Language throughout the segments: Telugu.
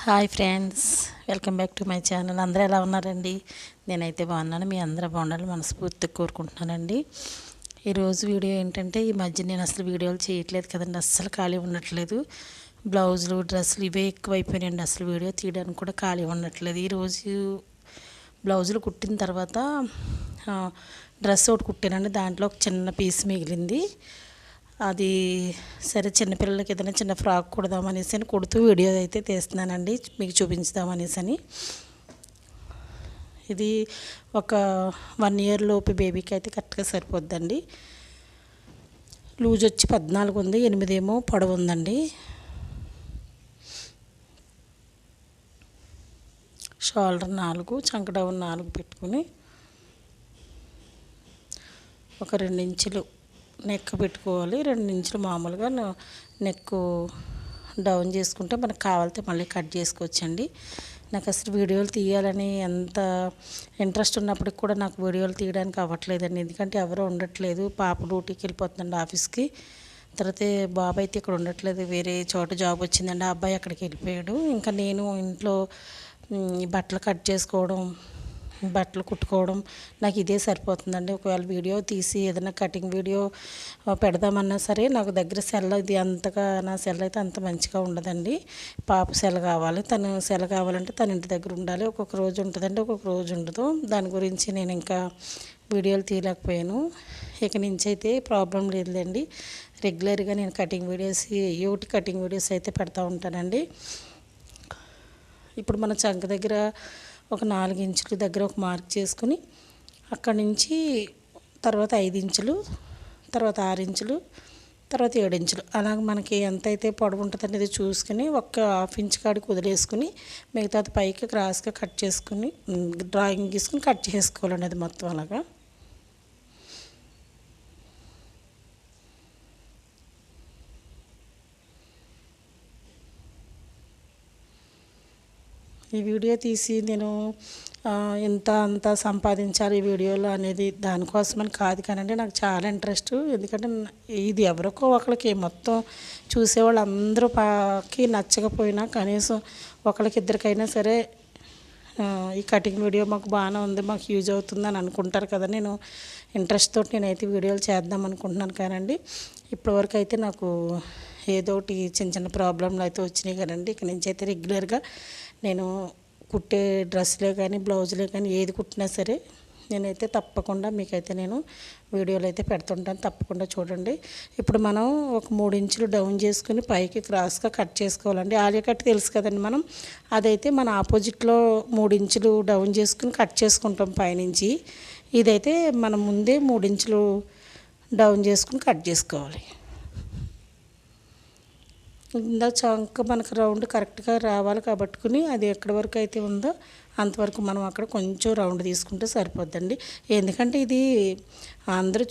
Hi friends, welcome back to my channel. అందరూ ఎలా ఉన్నారండి? నేనైతే బాగున్నాను. మీ అందరూ బాగుండాలి మనస్ఫూర్తిగా కోరుకుంటున్నానండి. ఈరోజు వీడియో ఏంటంటే, ఈ మధ్య నేను అసలు వీడియోలు చేయట్లేదు కదండి, అస్సలు ఖాళీ ఉండట్లేదు. బ్లౌజులు, డ్రెస్సులు ఇవే ఎక్కువైపోయినాయండి. అసలు వీడియో తీయడానికి కూడా ఖాళీ ఉండట్లేదు. ఈరోజు బ్లౌజులు కుట్టిన తర్వాత డ్రెస్ ఒకటి కుట్టానండి. దాంట్లో ఒక చిన్న పీస్ మిగిలింది. అది సరే, చిన్నపిల్లలకి ఏదైనా చిన్న ఫ్రాక్ కుడదామనేసి అని కుడుతూ వీడియో అయితే తీస్తున్నానండి, మీకు చూపించుదామనేసి అని. ఇది ఒక 1 ఇయర్ లోపు బేబీకి అయితే కరెక్ట్గా సరిపోద్దండి. లూజ్ వచ్చి 14 ఉంది, 8 ఏమో పొడవు ఉందండి. షోల్డర్ 4, చంక డౌన్ 4 పెట్టుకుని ఒక 2 ఇంచులు నెక్ పెట్టుకోవాలి. 2 ఇంచులు మామూలుగా నెక్ డౌన్ చేసుకుంటే మనకు కావాలితే మళ్ళీ కట్ చేసుకోవచ్చండి. నాకు అసలు వీడియోలు తీయాలని ఎంత ఇంట్రెస్ట్ ఉన్నప్పటికి కూడా నాకు వీడియోలు తీయడానికి అవ్వట్లేదండి. ఎందుకంటే ఎవరో ఉండట్లేదు. పాప డ్యూటీకి వెళ్ళిపోతుందండి ఆఫీస్కి. తర్వాత బాబు అయితే ఇక్కడ ఉండట్లేదు, వేరే చోట జాబ్ వచ్చిందండి. ఆ అబ్బాయి అక్కడికి వెళ్ళిపోయాడు. ఇంకా నేను ఇంట్లో బట్టలు కట్ చేసుకోవడం, బట్టలు కుట్టుకోవడం నాకు ఇదే సరిపోతుందండి. ఒకవేళ వీడియో తీసి ఏదైనా కటింగ్ వీడియో పెడదామన్నా సరే నాకు దగ్గర సెల్ ఇది అంతగా, నా సెల్ అయితే అంత మంచిగా ఉండదండి. పాప సెల్ కావాలి, తను సెల్ కావాలంటే తన ఇంటి దగ్గర ఉండాలి. ఒక్కొక్క రోజు ఉంటుందండి, ఒక్కొక్క రోజు ఉండదు. దాని గురించి నేను ఇంకా వీడియోలు తీయలేకపోయాను. ఇక నుంచి అయితే ప్రాబ్లం లేదులేండి. రెగ్యులర్గా నేను cutting videos, YouTube cutting videos అయితే పెడతా ఉంటానండి. ఇప్పుడు మన చంక దగ్గర ఒక 4 ఇంచుల దగ్గర ఒక మార్క్ చేసుకుని, అక్కడి నుంచి తర్వాత 5 ఇంచులు, తర్వాత 6 ఇంచులు, తర్వాత 7 ఇంచులు, అలాగ మనకి ఎంతైతే పొడవు ఉంటుంది అనేది చూసుకుని ఒక 1/2 ఇంచ్ కాడికి వదిలేసుకుని మిగతాది పైకి క్రాస్గా కట్ చేసుకుని డ్రాయింగ్ గీసుకుని కట్ చేసుకోవాలండి. అది మొత్తం అలాగా. ఈ వీడియో తీసి నేను ఇంత అంత సంపాదించాలి ఈ వీడియోలో అనేది దానికోసమని కాదు కానండి, నాకు చాలా ఇంట్రెస్ట్. ఎందుకంటే ఇది ఎవరికో ఒకరికి, మొత్తం చూసేవాళ్ళు అందరూకి నచ్చకపోయినా కనీసం ఒకరికి ఇద్దరికైనా సరే ఈ కటింగ్ వీడియో మాకు బాగానే ఉంది, మాకు యూజ్ అవుతుందని అనుకుంటారు కదా. నేను ఇంట్రెస్ట్ తోటి నేనైతే వీడియోలు చేద్దాం అనుకుంటున్నాను కానండి. ఇప్పటివరకు అయితే నాకు ఏదో ఒకటి చిన్న చిన్న ప్రాబ్లంలు అయితే వచ్చినాయి కదండి. ఇక నుంచి అయితే రెగ్యులర్గా నేను కుట్టే డ్రెస్లే కానీ బ్లౌజులే కానీ ఏది కుట్టినా సరే నేనైతే తప్పకుండా మీకైతే నేను వీడియోలు అయితే పెడుతుంటాను, తప్పకుండా చూడండి. ఇప్పుడు మనం ఒక 3 ఇంచులు డౌన్ చేసుకుని పైకి క్రాస్గా కట్ చేసుకోవాలండి. ఆలియా కట్ తెలుసు కదండి మనం, అదైతే మన ఆపోజిట్లో 3 ఇంచులు డౌన్ చేసుకుని కట్ చేసుకుంటాం పైనుంచి. ఇదైతే మనం ముందే 3 ఇంచులు డౌన్ చేసుకుని కట్ చేసుకోవాలి. ఇందా చంక మనకు రౌండ్ కరెక్ట్గా రావాలి కాబట్టుకుని అది ఎక్కడి వరకు అయితే ఉందో అంతవరకు మనం అక్కడ కొంచెం రౌండ్ తీసుకుంటే సరిపోద్దండి. ఎందుకంటే ఇది అందరూ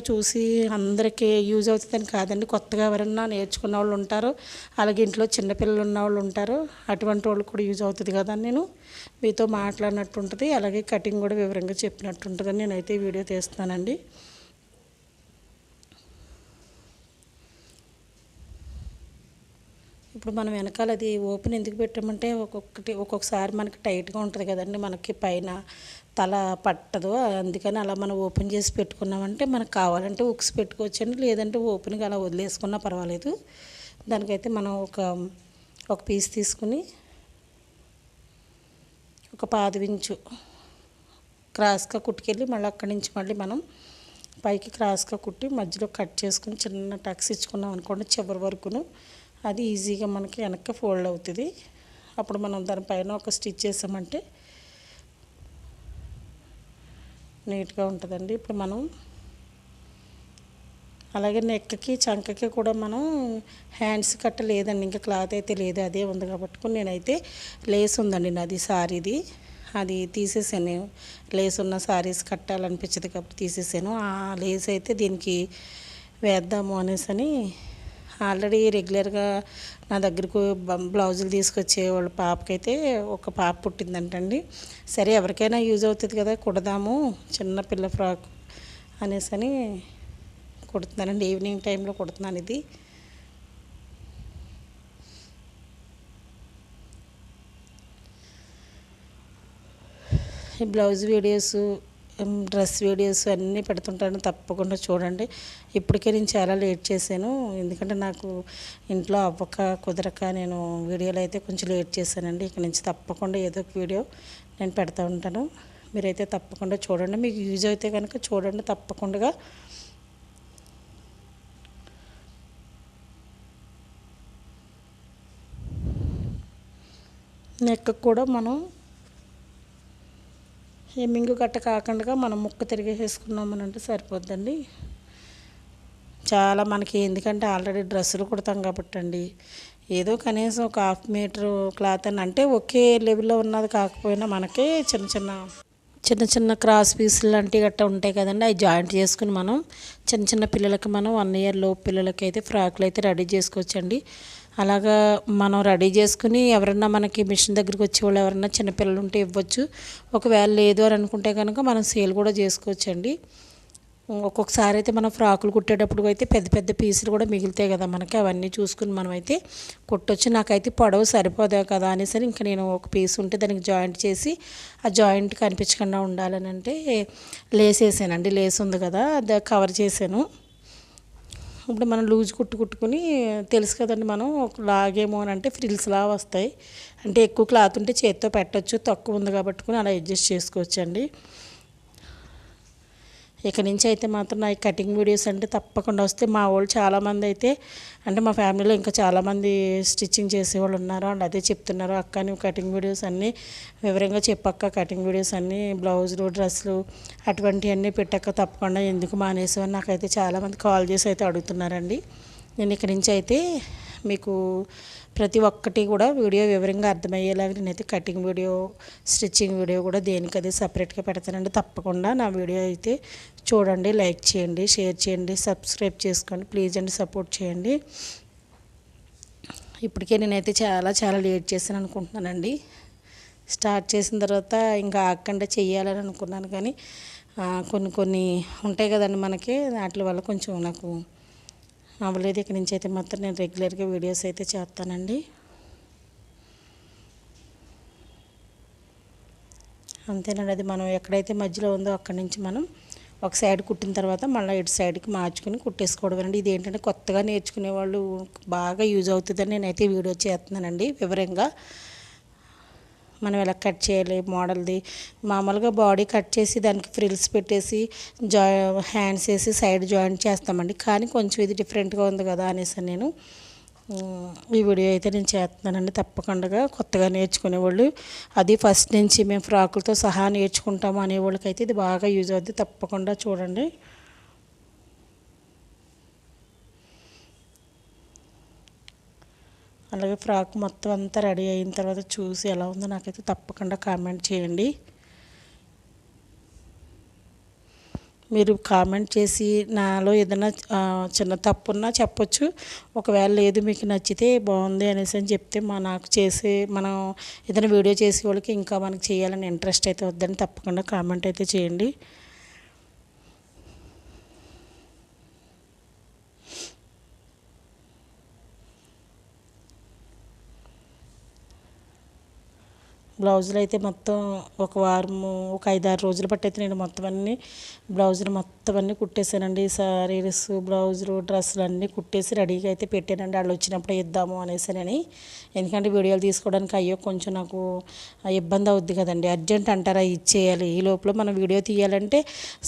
చూసి అందరికీ యూజ్ అవుతుందని కాదండి. కొత్తగా ఎవరన్నా నేర్చుకున్న వాళ్ళు ఉంటారు, అలాగే ఇంట్లో చిన్నపిల్లలు ఉన్న వాళ్ళు ఉంటారు. అటువంటి వాళ్ళు కూడా యూజ్ అవుతుంది కదా అని నేను మీతో మాట్లాడినట్టు ఉంటుంది, అలాగే కటింగ్ కూడా వివరంగా చెప్పినట్టు ఉంటుందని నేనైతే వీడియో తీస్తున్నానండి. ఇప్పుడు మనం వెనకాల అది ఓపెన్ ఎందుకు పెట్టామంటే ఒక్కొక్కసారి మనకి టైట్గా ఉంటుంది కదండి, మనకి పైన తల పట్టదు. అందుకని అలా మనం ఓపెన్ చేసి పెట్టుకున్నామంటే మనకు కావాలంటే ఉక్స్ పెట్టుకోవచ్చండి, లేదంటే ఓపెన్గా అలా వదిలేసుకున్నా పర్వాలేదు. దానికైతే మనం ఒక పీస్ తీసుకుని ఒక 1/2 ఇంచు క్రాస్గా కుట్టుకెళ్ళి మళ్ళీ అక్కడి నుంచి మళ్ళీ మనం పైకి క్రాస్గా కుట్టి మధ్యలో కట్ చేసుకుని చిన్న టక్స్ ఇచ్చుకున్నాం అనుకోండి చివరి వరకును, అది ఈజీగా మనకి వెనక్కి ఫోల్డ్ అవుతుంది. అప్పుడు మనం దానిపైన ఒక స్టిచ్ చేసామంటే నీట్గా ఉంటుందండి. ఇప్పుడు మనం అలాగే నెక్కి చంకకి కూడా మనం హ్యాండ్స్ కట్ట లేదండి, ఇంకా క్లాత్ అయితే లేదు, అదే ఉంది కాబట్టి నేనైతే లేస్ ఉందండి నాది సారీది, అది తీసేసాను. లేస్ ఉన్న సారీస్ కట్టాలనిపించదు కాబట్టి తీసేసాను. ఆ లేస్ అయితే దీనికి వేద్దాము అనేసి అని ఆల్రెడీ రెగ్యులర్గా నా దగ్గరకు బ్లౌజులు తీసుకొచ్చే వాళ్ళ పాపకైతే ఒక పాప పుట్టిందంటండి. సరే ఎవరికైనా యూజ్ అవుతుంది కదా, కుడదాము చిన్న పిల్ల ఫ్రాక్ అనేసి అని కుడుతున్నానండి. ఈవినింగ్ టైంలో కుడుతున్నాను ఇది. ఈ బ్లౌజ్ వీడియోస్, డ్రెస్ వీడియోస్ అన్నీ పెడుతుంటాను, తప్పకుండా చూడండి. ఇప్పటికే నేను చాలా లేట్ చేశాను, ఎందుకంటే నాకు ఇంట్లో అవ్వక కుదరక నేను వీడియోలు అయితే కొంచెం లేట్ చేశానండి. ఇక నుంచి తప్పకుండా ఏదో ఒక వీడియో నేను పెడతా ఉంటాను, మీరైతే తప్పకుండా చూడండి. మీకు యూజ్ అయితే కనుక చూడండి తప్పకుండా. నెక్ కూడా మనం హెమ్మింగ్ గట్ట కాకుండా మనం ముక్క తిరిగేసుకున్నామనంటే సరిపోద్దండి. చాలా మనకి ఎందుకంటే ఆల్రెడీ డ్రెస్సులు కుడతాం కాబట్టి అండి, ఏదో కనీసం ఒక 1/2 మీటరు క్లాత్ అని, అంటే ఒకే లెవెల్లో ఉన్నది కాకపోయినా మనకి చిన్న చిన్న క్రాస్ పీసులు లాంటివి గట్టా ఉంటాయి కదండి, అవి జాయింట్ చేసుకుని మనం చిన్న చిన్న పిల్లలకి మనం 1 ఇయర్ లోపు పిల్లలకి అయితే ఫ్రాక్లు అయితే రెడీ చేసుకోవచ్చండి. అలాగా మనం రెడీ చేసుకుని ఎవరన్నా మనకి మిషన్ దగ్గరికి వచ్చేవాళ్ళు ఎవరన్నా చిన్నపిల్లలు ఉంటే ఇవ్వచ్చు. ఒకవేళ లేదు అని అనుకుంటే కనుక మనం సేల్ కూడా చేసుకోవచ్చండి. ఒక్కొక్కసారి అయితే మనం ఫ్రాకులు కుట్టేటప్పుడు అయితే పెద్ద పెద్ద పీసులు కూడా మిగులుతాయి కదా మనకి, అవన్నీ చూసుకుని మనం అయితే కుట్టొచ్చు. నాకైతే పొడవు సరిపోదా కదా అనేసరి ఇంకా నేను ఒక పీస్ ఉంటే దానికి జాయింట్ చేసి, ఆ జాయింట్ కనిపించకుండా ఉండాలని అంటే లేస్ వేసానండి. లేస్ ఉంది కదా, అది కవర్ చేశాను. ఇప్పుడు మనం లూజ్ కుట్టుకుని తెలుసు కదండి, మనం లాగేమో అని అంటే ఫ్రిల్స్లా వస్తాయి. అంటే ఎక్కువ క్లాత్ ఉంటే చేతితో పెట్టచ్చు, తక్కువ ఉంది కాబట్టి అలా అడ్జస్ట్ చేసుకోవచ్చండి. ఇక నుంచి అయితే మాత్రం నా కటింగ్ వీడియోస్ అంటే తప్పకుండా వస్తే, మా వాళ్ళు చాలామంది అయితే అంటే మా ఫ్యామిలీలో ఇంకా చాలామంది స్టిచ్చింగ్ చేసేవాళ్ళు ఉన్నారు, అండ్ అదే చెప్తున్నారు, అక్క నువ్వు కటింగ్ వీడియోస్ అన్నీ వివరంగా చెప్పక్క, కటింగ్ వీడియోస్ అన్నీ బ్లౌజులు డ్రెస్సులు అటువంటివన్నీ పెట్టక్క, తప్పకుండా ఎందుకు మానేసామని నాకైతే చాలామంది కాల్ చేసి అయితే అడుగుతున్నారండి. నేను ఇక్కడి నుంచి అయితే మీకు ప్రతి ఒక్కటి కూడా వీడియో వివరంగా అర్థమయ్యేలాగా నేనైతే కటింగ్ వీడియో, స్టిచ్చింగ్ వీడియో కూడా దేనికదే సపరేట్గా పెడతానండి. తప్పకుండా నా వీడియో అయితే చూడండి, లైక్ చేయండి, షేర్ చేయండి, సబ్స్క్రైబ్ చేసుకోండి ప్లీజ్ అండి, సపోర్ట్ చేయండి. ఇప్పటికే నేనైతే చాలా లేట్ చేశాను అనుకుంటున్నానండి. స్టార్ట్ చేసిన తర్వాత ఇంకా ఆగకుండా చెయ్యాలని అనుకున్నాను, కానీ కొన్ని ఉంటాయి కదండి మనకి, వాటి వల్ల కొంచెం నాకు అవ్వలేదు. ఇక్కడి నుంచి అయితే మాత్రం నేను రెగ్యులర్గా వీడియోస్ అయితే చేస్తానండి. అంతేనండి, అది మనం ఎక్కడైతే మధ్యలో ఉందో అక్కడి నుంచి మనం ఒక సైడ్ కుట్టిన తర్వాత మళ్ళీ ఇటు సైడ్కి మార్చుకుని కుట్టేసుకోవడం. ఇది ఏంటంటే కొత్తగా నేర్చుకునే వాళ్ళు బాగా యూజ్ అవుతుందని నేనైతే వీడియో చేస్తున్నానండి వివరంగా. మనం ఎలా కట్ చేయాలి మోడల్ది, మామూలుగా బాడీ కట్ చేసి దానికి ఫ్రిల్స్ పెట్టేసి హ్యాండ్స్ వేసి సైడ్ జాయింట్ చేస్తామండి, కానీ కొంచెం ఇది డిఫరెంట్గా ఉంది కదా అనేసి నేను ఈ వీడియో అయితే నేను చేస్తున్నానండి. తప్పకుండా కొత్తగా నేర్చుకునేవాళ్ళు, అది ఫస్ట్ నుంచి మేము ఫ్రాకులతో సహా నేర్చుకుంటాము అనేవాళ్ళకైతే ఇది బాగా యూజ్ అవుతుంది, తప్పకుండా చూడండి. అలాగే ఫ్రాక్ మొత్తం అంతా రెడీ అయిన తర్వాత చూసి ఎలా ఉందో నాకైతే తప్పకుండా కామెంట్ చేయండి. మీరు కామెంట్ చేసి నాలో ఏదైనా చిన్న తప్పున్నా చెప్పొచ్చు, ఒకవేళ లేదు మీకు నచ్చితే బాగుంది అనేసి అని చెప్తే మనం ఏదైనా వీడియో చేసే వాళ్ళకి ఇంకా మనకి చేయాలని ఇంట్రెస్ట్ అయితే వద్దని తప్పకుండా కామెంట్ అయితే చేయండి. బ్లౌజులు అయితే మొత్తం ఒక వారము, ఒక 5-6 రోజులు పట్టయితే నేను మొత్తం అన్నీ బ్లౌజులు మొత్తం అన్నీ కుట్టేశానండి. సారీస్, బ్లౌజులు, డ్రెస్సులు అన్నీ కుట్టేసి రెడీగా అయితే పెట్టానండి, వాళ్ళు వచ్చినప్పుడు ఇద్దాము అనేసానని. ఎందుకంటే వీడియోలు తీసుకోవడానికి అయ్యో కొంచెం నాకు ఇబ్బంది అవుద్ది కదండి, అర్జెంట్ అంటారా ఇచ్చేయాలి, ఈ లోపల మనం వీడియో తీయాలంటే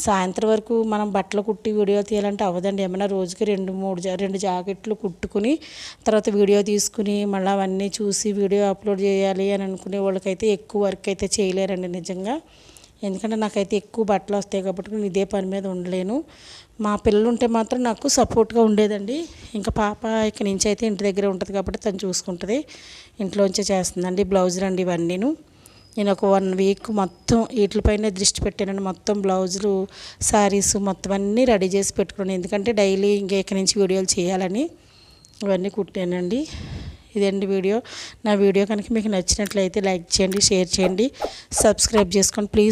సాయంత్రం వరకు మనం బట్టలు కుట్టి వీడియో తీయాలంటే అవ్వదండి. ఏమైనా రోజుకి 2 జాకెట్లు కుట్టుకుని తర్వాత వీడియో తీసుకుని మళ్ళీ అవన్నీ చూసి వీడియో అప్లోడ్ చేయాలి అని అనుకునే వాళ్ళకైతే ఎక్కువ వర్క్ అయితే చేయలేరండి నిజంగా. ఎందుకంటే నాకైతే ఎక్కువ బట్టలు వస్తాయి కాబట్టి నేను ఇదే పని మీద ఉండలేను. మా పిల్లలు ఉంటే మాత్రం నాకు సపోర్ట్గా ఉండేదండి. ఇంకా పాప ఇక్కడి నుంచి అయితే ఇంటి దగ్గరే ఉంటుంది కాబట్టి తను చూసుకుంటుంది, ఇంట్లోంచే చేస్తుందండి. బ్లౌజులు అండి ఇవన్నీను. నేను ఒక 1 వీక్ మొత్తం వీటిపైనే దృష్టి పెట్టానండి. మొత్తం బ్లౌజులు, శారీస్ మొత్తం అన్నీ రెడీ చేసి పెట్టుకున్నాను, ఎందుకంటే డైలీ ఇంకా ఇక్కడి నుంచి వీడియోలు చేయాలని ఇవన్నీ కుట్టానండి. ఇదండి వీడియో. నా వీడియో కనుక మీకు నచ్చినట్లయితే లైక్ చేయండి, షేర్ చేయండి, సబ్స్క్రైబ్ చేసుకోండి ప్లీజ్.